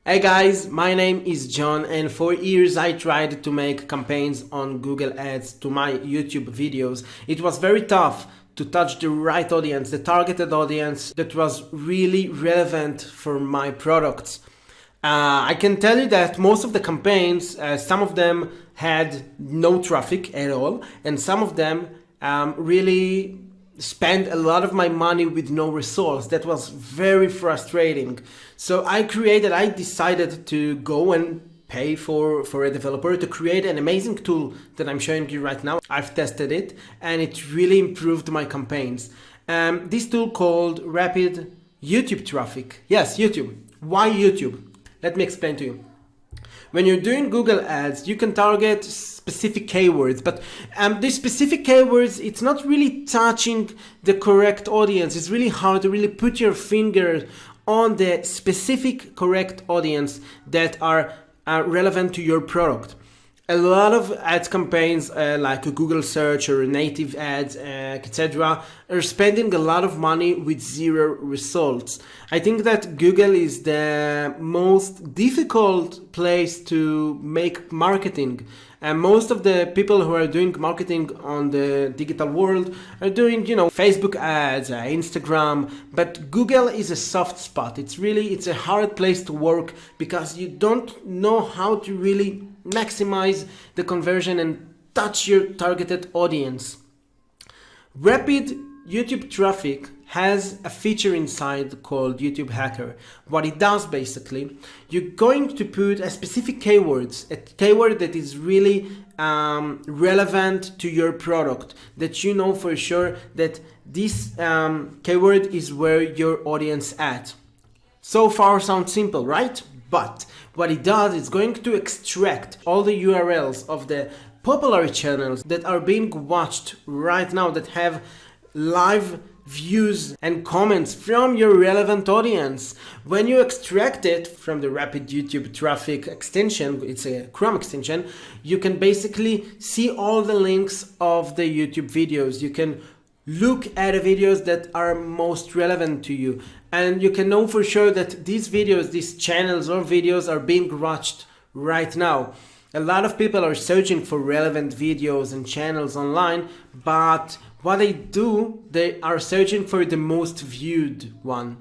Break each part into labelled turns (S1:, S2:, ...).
S1: Hey guys, my name is John, and for years I tried to make campaigns on Google Ads to my YouTube videos. It was very tough to touch the right audience, the targeted audience that was really relevant for my products. I can tell you that most of the campaigns, some of them had no traffic at all, and some of them really spend a lot of my money with no results. That was very frustrating. So I decided to go and pay for a developer to create an amazing tool that I'm showing you right now. I've tested it and it really improved my campaigns. This tool called Rapid YouTube Traffic. Yes, YouTube. Why YouTube? Let me explain to you. When you're doing Google Ads, you can target specific keywords, but these specific keywords, it's not really touching the correct audience. It's really hard to really put your finger on the specific correct audience that are relevant to your product. A lot of ads campaigns like a Google search or native ads, etc. are spending a lot of money with zero results. I think that Google is the most difficult place to make marketing. And most of the people who are doing marketing on the digital world are doing, Facebook ads, Instagram, but Google is a soft spot. It's a hard place to work because you don't know how to really maximize the conversion and touch your targeted audience. Rapid YouTube Traffic has a feature inside called YouTube Hacker. What it does basically, you're going to put a specific keywords, a keyword that is really relevant to your product, that you know for sure that this keyword is where your audience at. So far sounds simple, right? But what it does is going to extract all the URLs of the popular channels that are being watched right now, that have live views and comments from your relevant audience. When you extract it from the Rapid YouTube Traffic extension, it's a Chrome extension, you can basically see all the links of the YouTube videos. You can look at the videos that are most relevant to you, and you can know for sure that these videos, these channels or videos are being watched right now. A lot of people are searching for relevant videos and channels online, but what they do, they are searching for the most viewed one.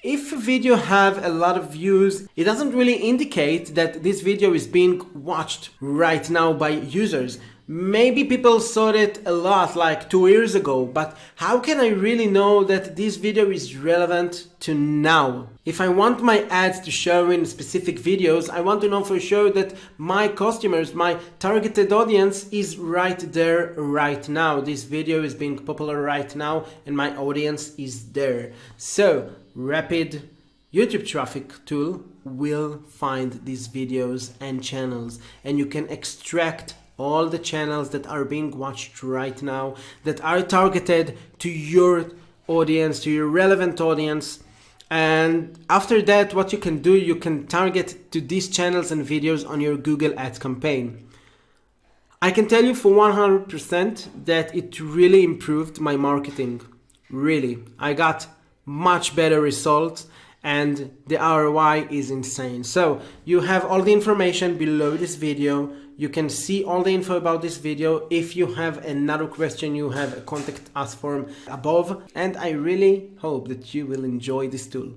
S1: If a video have a lot of views, it doesn't really indicate that this video is being watched right now by users. Maybe people saw it a lot like 2 years ago, but how can I really know that this video is relevant to now? If I want my ads to show in specific videos, I want to know for sure that my customers, my targeted audience is right there right now. This video is being popular right now and my audience is there. So, Rapid YouTube Traffic tool will find these videos and channels, and you can extract all the channels that are being watched right now, that are targeted to your audience, to your relevant audience. And after that, what you can do, you can target to these channels and videos on your Google Ads campaign. I can tell you for 100% that it really improved my marketing. Really, I got much better results and the ROI is insane. So you have all the information below this video. You can see all the info about this video. If you have another question, you have a contact us form above, and I really hope that you will enjoy this tool.